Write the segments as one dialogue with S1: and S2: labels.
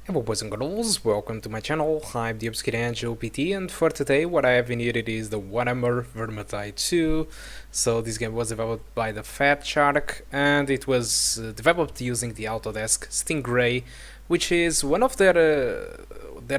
S1: Hello boys and girls, welcome to my channel. I'm the Angel PT, and for today what I have in here it is the Warhammer Vermintide 2. So this game was developed by the Fat Shark and it was developed using the Autodesk Stingray, which is one of their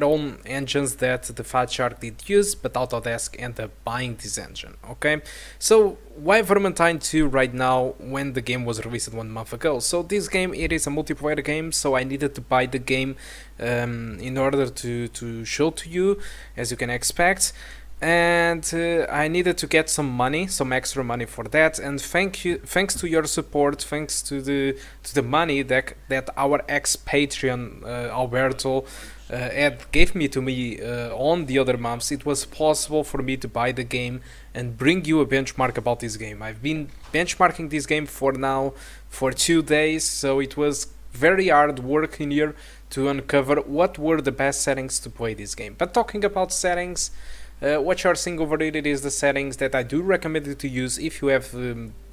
S1: own engines that the Fat Shark did use, but Autodesk ended up buying this engine. Okay, so why Vermintide 2 right now when the game was released 1 month ago? So this game, it is a multiplayer game, so I needed to buy the game in order to show to you, as you can expect. And I needed to get some money, some extra money for that, and thanks to your support, thanks to the money that our ex-Patreon Alberto had gave to me on the other months, it was possible for me to buy the game and bring you a benchmark about this game. I've been benchmarking this game for 2 days, so it was very hard work in here to uncover what were the best settings to play this game. But talking about settings, what you're seeing over here, it is the settings that I do recommend you to use if you have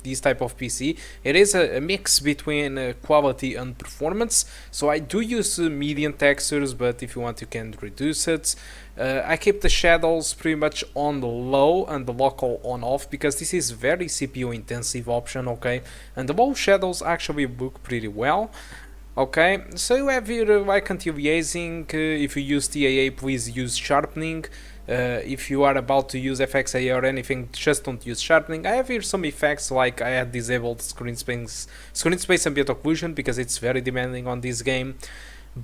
S1: this type of PC. It is a mix between quality and performance, so I do use medium textures, but if you want you can reduce it. I keep the shadows pretty much on the low and the local on off, because this is very CPU intensive option, okay, and the low shadows actually look pretty well. Okay, so you have here like anti-aliasing. If you use TAA, please use sharpening. If you are about to use FXAA or anything, just don't use sharpening. I have here some effects, like I had disabled screen space ambient occlusion because it's very demanding on this game.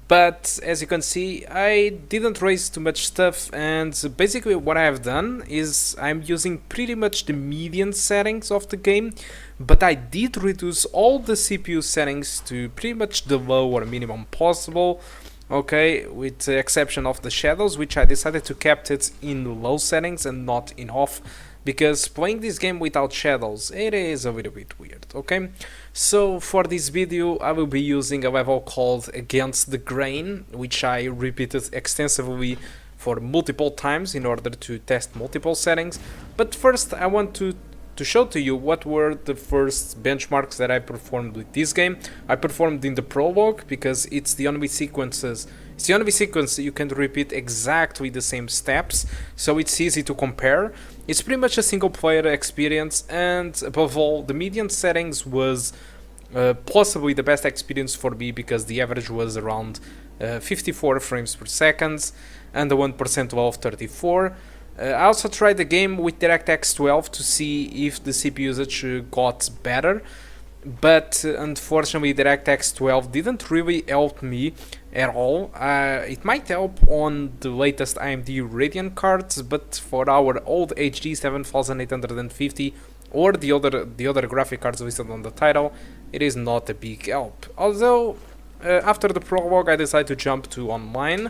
S1: But as you can see, I didn't raise too much stuff, and basically what I have done is I'm using pretty much the median settings of the game, but I did reduce all the CPU settings to pretty much the low or minimum possible. Okay, with the exception of the shadows, which I decided to keep it in low settings and not in off, because playing this game without shadows, it is a little bit weird. Okay, so for this video I will be using a level called Against the Grain, which I repeated extensively for multiple times in order to test multiple settings. But first I want to show to you what were the first benchmarks that I performed with this game. I performed in the prologue because it's the only sequence you can repeat exactly the same steps, so it's easy to compare. It's pretty much a single player experience, and above all, the median settings was possibly the best experience for me, because the average was around 54 frames per second and the 1% low of 34. I also tried the game with DirectX 12 to see if the CPU usage got better, but unfortunately DirectX 12 didn't really help me at all. It might help on the latest AMD Radeon cards, but for our old HD 7850 or the other graphic cards listed on the title, it is not a big help. Although after the prologue I decided to jump to online,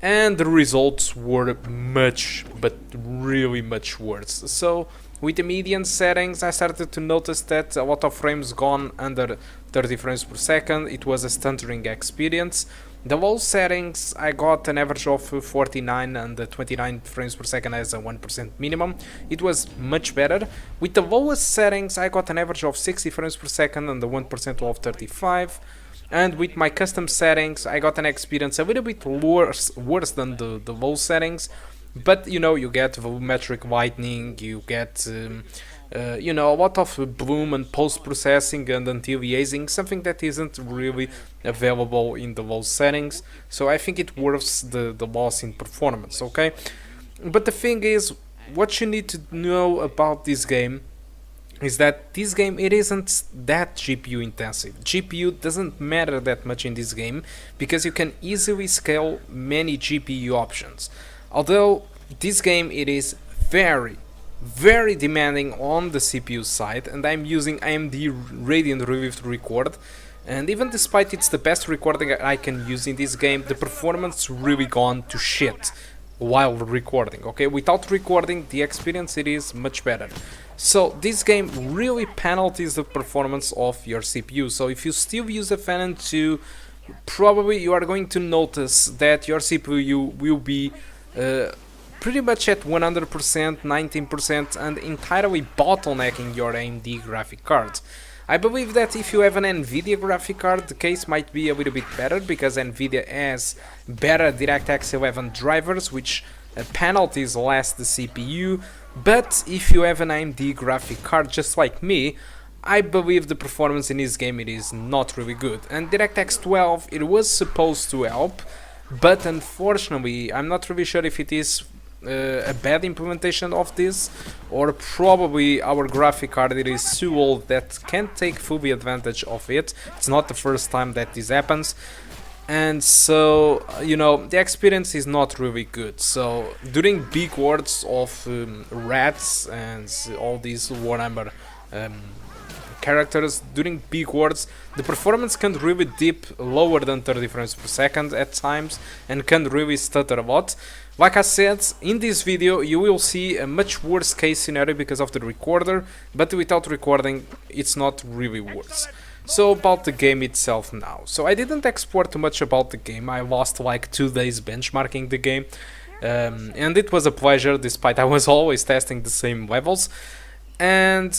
S1: and the results were much, but really much worse. So with the median settings I started to notice that a lot of frames gone under 30 frames per second. It was a stuttering experience. The low settings I got an average of 49 and 29 frames per second as a 1% minimum. It was much better. With the lowest settings I got an average of 60 frames per second and the 1% low of 35. And with my custom settings I got an experience a little bit worse than the low settings, but you know, you get volumetric lightning, you get you know, a lot of bloom and post-processing and anti-aliasing, something that isn't really available in the low settings, so I think it worths the loss in performance. Okay, but the thing is, what you need to know about this game is that this game, it isn't that GPU intensive. GPU doesn't matter that much in this game, because you can easily scale many GPU options. Although this game, it is very demanding on the CPU side, and I'm using AMD Radeon Relive to record, and even despite it's the best recording I can use in this game, the performance really gone to shit while recording. Okay, without recording the experience, it is much better. So this game really penalizes the performance of your CPU. So if you still use a Phenom II, probably you are going to notice that your CPU will be pretty much at 100%, 19%, and entirely bottlenecking your AMD graphic cards. I believe that if you have an NVIDIA graphic card, the case might be a little bit better, because NVIDIA has better DirectX 11 drivers, which penalties less the CPU. But if you have an AMD graphic card just like me, I believe the performance in this game it is not really good. And DirectX 12, it was supposed to help, but unfortunately I'm not really sure if it is a bad implementation of this, or probably our graphic card it is too old that can't take fully advantage of it. It's not the first time that this happens, and so you know, the experience is not really good. So during big wars of rats and all these Warhammer characters, during big wars, the performance can really dip lower than 30 frames per second at times and can really stutter a lot. Like I said, in this video you will see a much worse case scenario because of the recorder, but without recording it's not really worse. So about the game itself now. So I didn't export too much about the game. I lost like 2 days benchmarking the game, and it was a pleasure despite I was always testing the same levels. And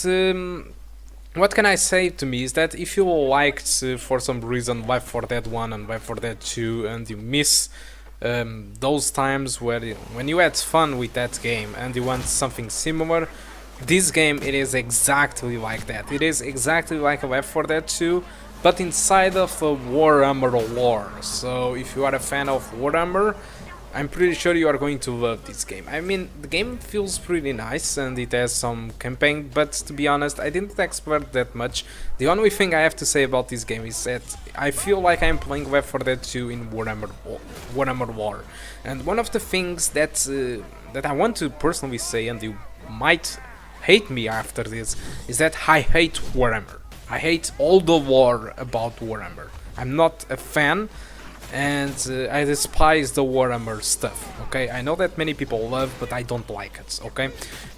S1: what can I say to me is that if you liked for some reason Left 4 Dead 1 and Left 4 Dead 2 and you miss those times when you had fun with that game and you want something similar, this game it is exactly like that. It is exactly like Left 4 Dead 2, but inside of a Warhammer lore. So if you are a fan of Warhammer, I'm pretty sure you are going to love this game. I mean, the game feels pretty nice and it has some campaign, but to be honest, I didn't expect that much. The only thing I have to say about this game is that I feel like I'm playing Left 4 Dead 2 in Warhammer War. And one of the things that I want to personally say, and you might hate me after this, is that I hate Warhammer. I hate all the lore about Warhammer. I'm not a fan, and I despise the Warhammer stuff, okay? I know that many people love, but I don't like it, okay?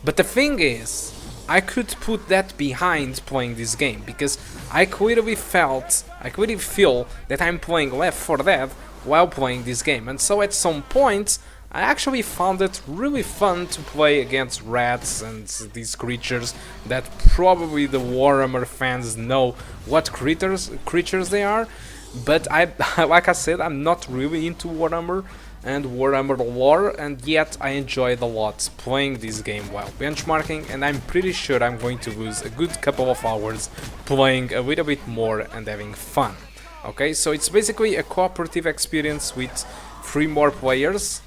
S1: But the thing is, I could put that behind playing this game, because I clearly feel that I'm playing Left 4 Dead while playing this game, and so at some point I actually found it really fun to play against rats and these creatures that probably the Warhammer fans know what creatures they are. But like I said, I'm not really into Warhammer and Warhammer lore, and yet I enjoyed a lot playing this game while benchmarking, and I'm pretty sure I'm going to lose a good couple of hours playing a little bit more and having fun. Okay, so it's basically a cooperative experience with 3 more players,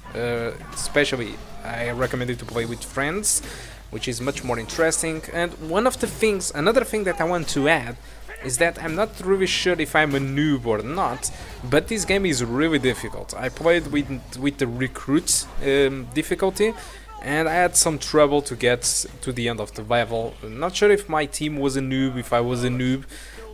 S1: especially I recommend it to play with friends, which is much more interesting. And another thing that I want to add is that I'm not really sure if I'm a noob or not, but this game is really difficult. I played with the recruit difficulty, and I had some trouble to get to the end of the level. Not sure if my team was a noob, if I was a noob,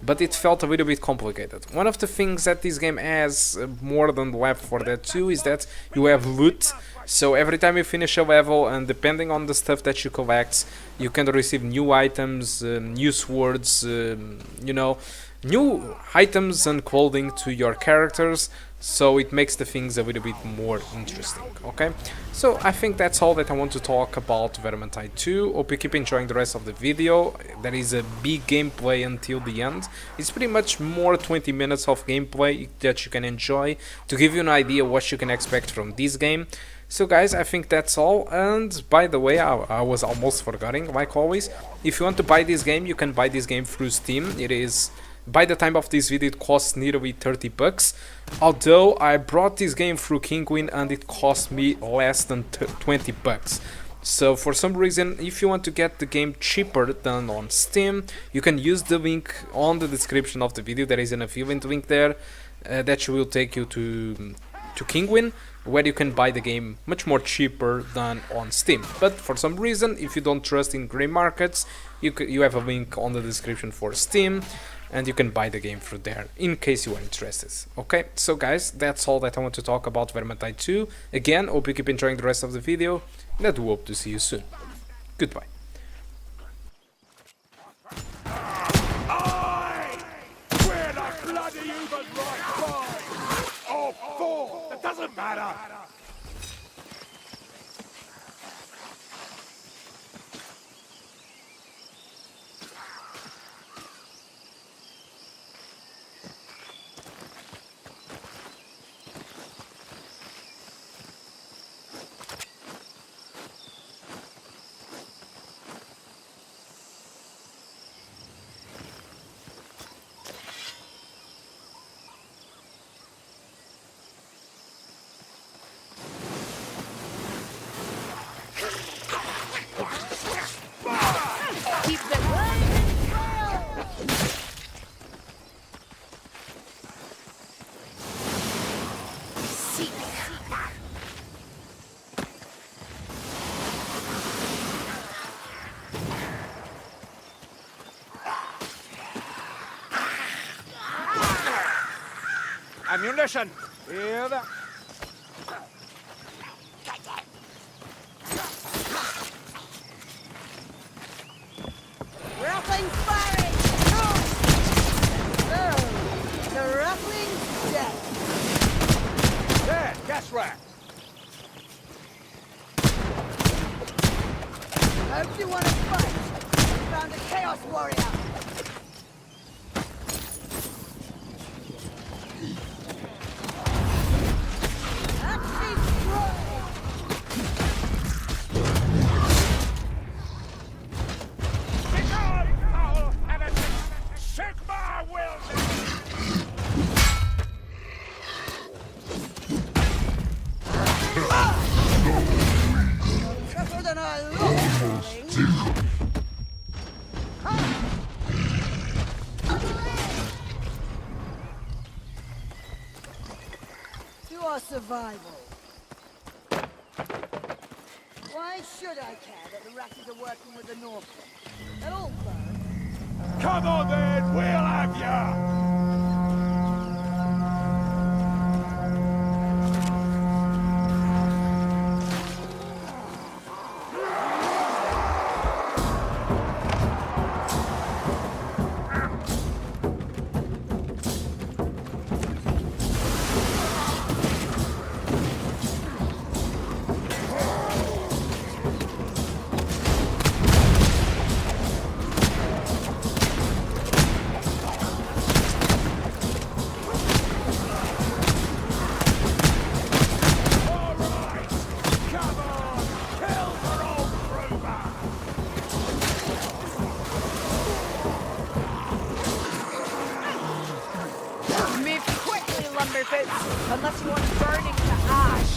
S1: but it felt a little bit complicated. One of the things that this game has more than Left 4 Dead 2 is that you have loot. So every time you finish a level, and depending on the stuff that you collect, you can receive new items, new swords, you know, new items and clothing to your characters, so it makes the things a little bit more interesting, okay? So I think that's all that I want to talk about Vermintide 2. Hope you keep enjoying the rest of the video. There is a big gameplay until the end. It's pretty much more 20 minutes of gameplay that you can enjoy to give you an idea what you can expect from this game. So guys, I think that's all. And by the way, I was almost forgetting, like always, if you want to buy this game, you can buy this game through Steam. It is, by the time of this video, it costs nearly 30 bucks, although I brought this game through Kinguin and it cost me less than 20 bucks. So for some reason, if you want to get the game cheaper than on Steam, you can use the link on the description of the video. There is an affiliate link there that will take you to Kinguin, where you can buy the game much more cheaper than on Steam. But for some reason, if you don't trust in grey markets, you have a link on the description for Steam, and you can buy the game through there in case you are interested. Okay, so guys, that's all that I want to talk about Vermintide 2. Again, hope you keep enjoying the rest of the video, and I do hope to see you soon. Goodbye.
S2: Where the bloody human right by? Or 4, it doesn't matter. ammunition! Hear that?
S3: Rattling firing! So, the rattling's dead.
S2: There, gas rack!
S3: Hope you want to fight. We found a Chaos Warrior. Axis throw!
S2: Begone, foul heretic! Sigma will
S3: Tougher than I look, darling. To our survival. Why should I care that the Ratties are working with the Northmen? At all, though.
S2: Come on then, we'll have ya! Alright! Come on! Kill for old Kruger!
S4: Move quickly, lumberfoots, unless you want burning to ash.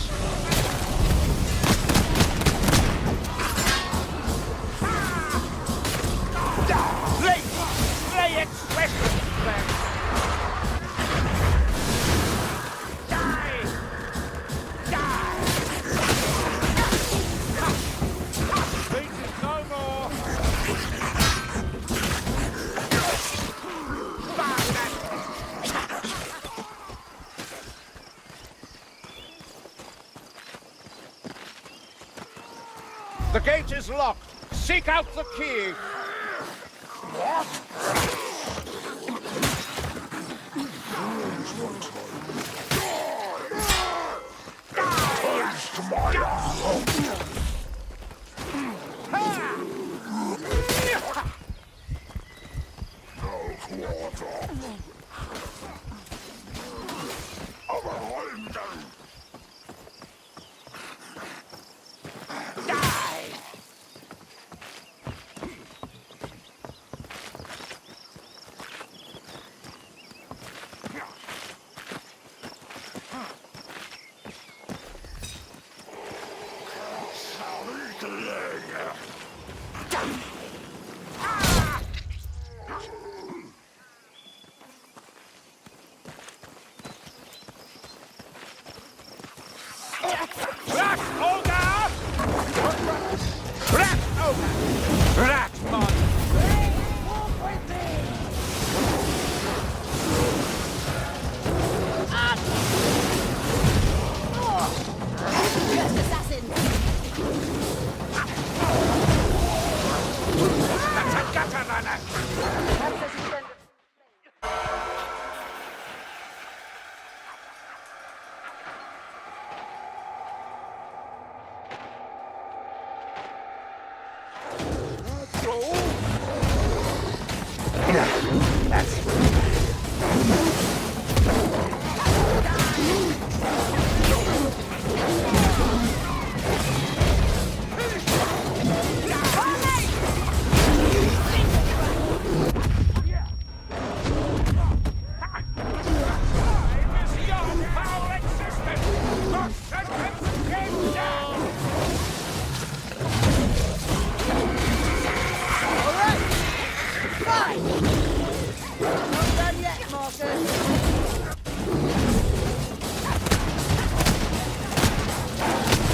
S2: Lay it swiftly, then! Die! Die! Beat it no more! Bastard! The gate is locked. Seek out the key. Rat ogre! Rat ogre! Rat mon!
S3: Cursed assassin!
S2: That's a gutter runner!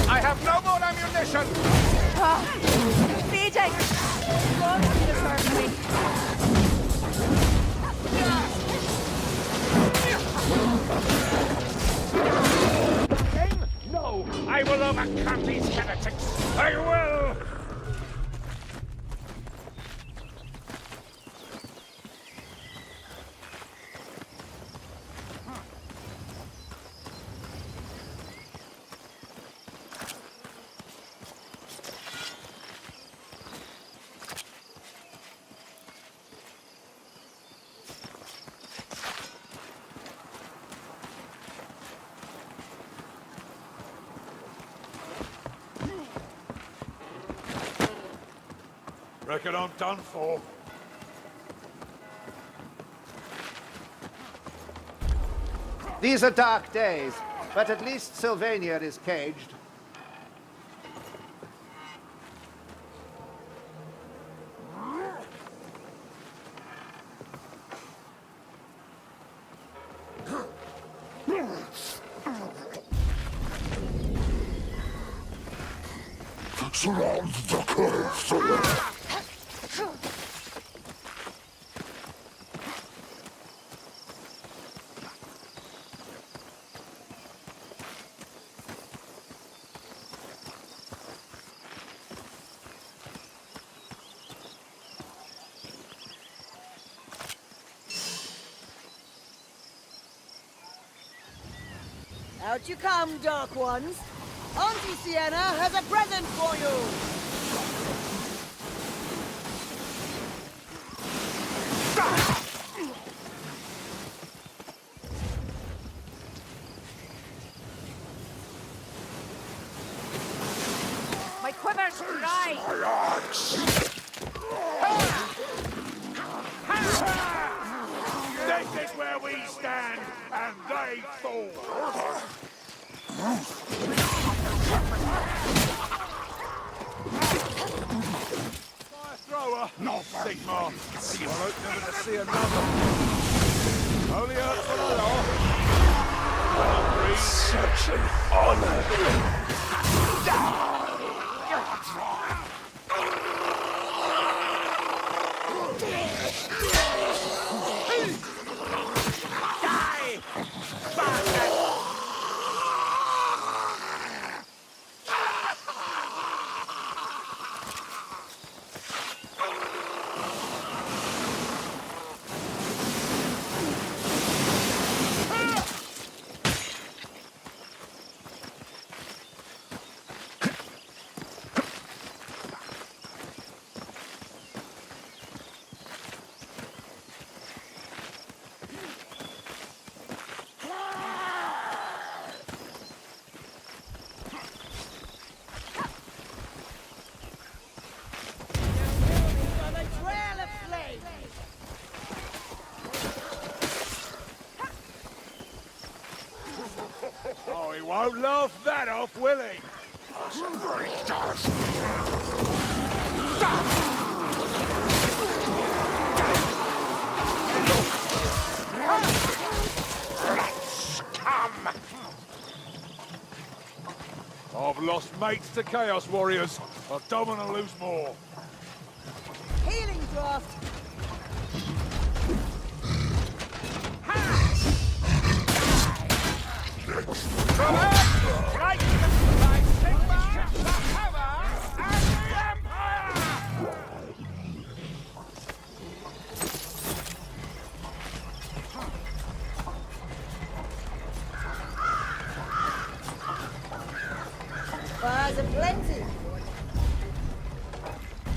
S2: I have no more ammunition!
S4: BJ! God, you just hurt me.
S2: overcome these heretics. I will! Reckon I'm done for.
S5: These are dark days, but at least Sylvania is caged.
S2: Surround the cave.
S3: Out you come, Dark Ones. Auntie Sienna has a present for you.
S4: My quiver's dry.
S2: This is where we stand, and they fall. Fire thrower. No, Sigma. I hope never to see another. Only hurt for the law. Such an honor. Oh, he won't laugh that off, will he? Come! I've lost mates to Chaos Warriors. I don't want to lose more.
S3: Healing draft. Fires aplenty.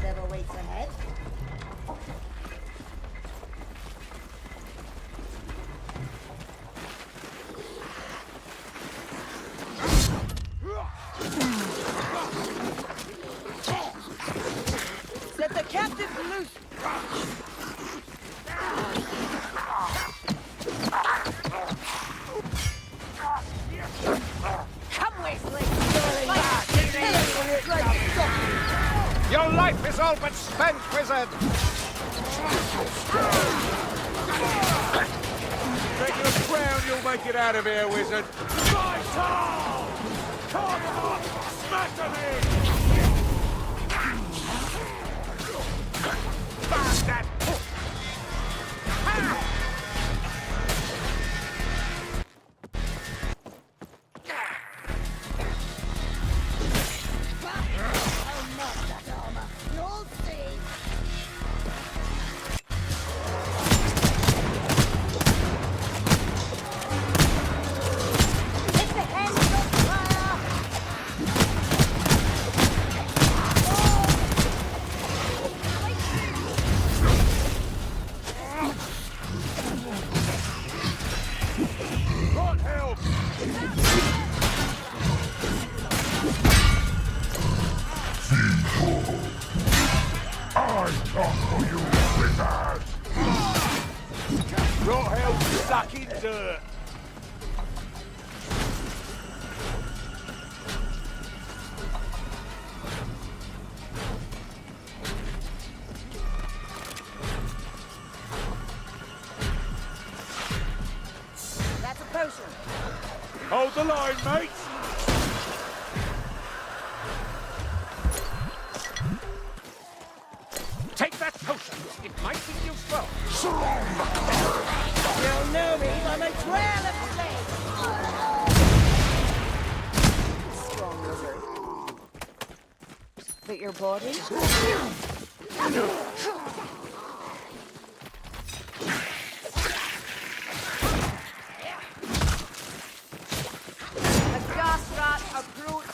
S3: Never waits ahead. Set the captive loose.
S4: Come, Wesley.
S5: Your life is all but spent, wizard!
S2: Taking a crown, you'll make it out of here, wizard. Vital! Come on! Smash them in! Bastard! Rot hell sucking dirt.
S3: That's a potion.
S2: Hold the line, mates. Take that potion. It might be useful.
S3: You'll know me by my trail of flame. Strong wizard. But your body?
S4: A gas rat approach.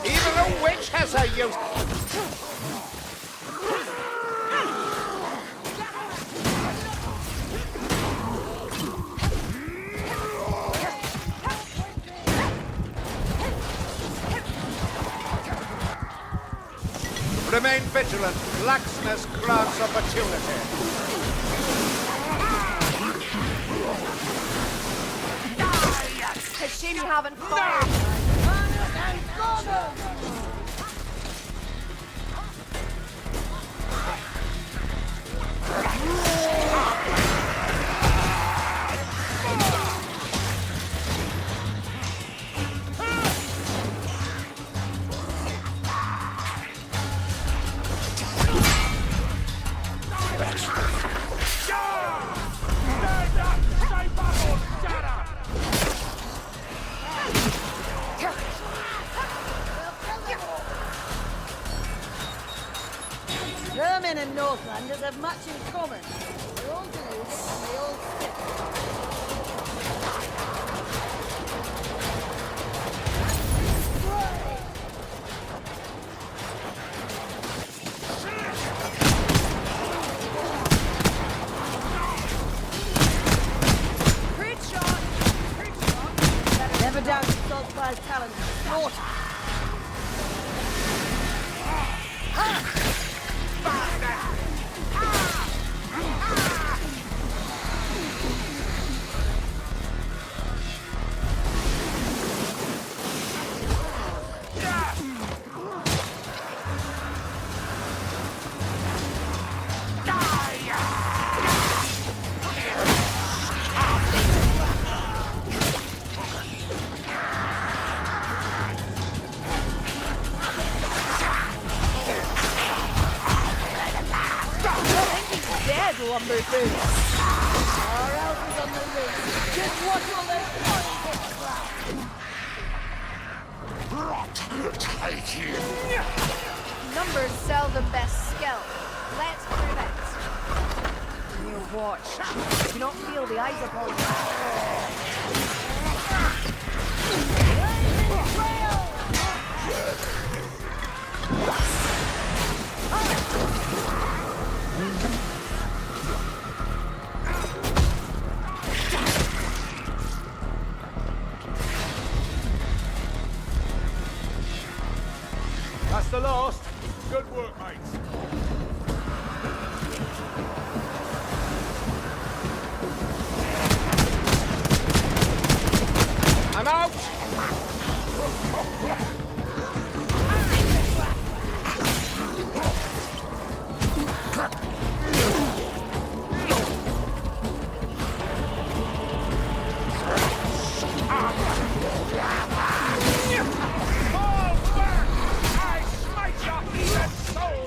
S5: Even a witch has her use. Remain vigilant. Laxness grants opportunity.
S4: It's a shame you haven't fired.
S2: Stand up! Stay back or shut up!
S3: Vermin and Northlanders have much in common. They're all deluded and they all stick.
S4: Crit shot.
S3: Never doubt Saltfire's talent. Slaughter.
S4: Dead lumber boots.
S3: Our elf is on the loose. Just watch all those coins hit the ground.
S4: Numbers seldom best skill. Let's prove it. You watch. Do not feel the eyes upon you.
S2: That's the last. Good work, mates.
S5: I'm out!
S2: Fall back! I smite your even soul!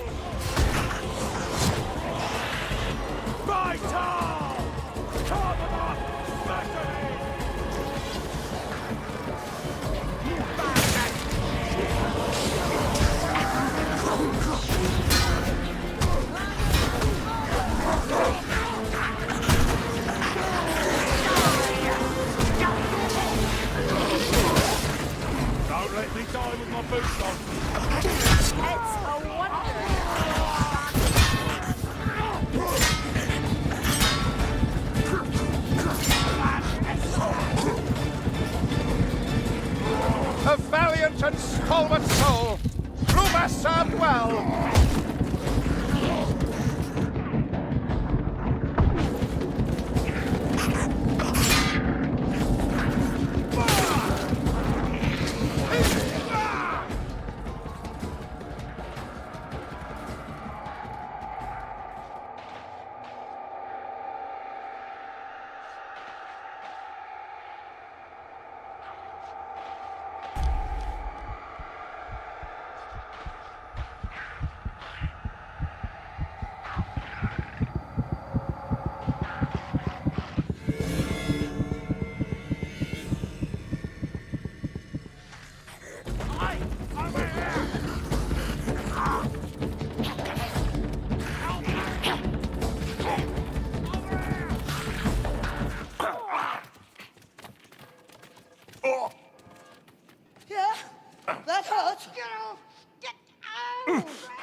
S5: well.
S3: Yeah? That hurt?
S4: Get off! Get out!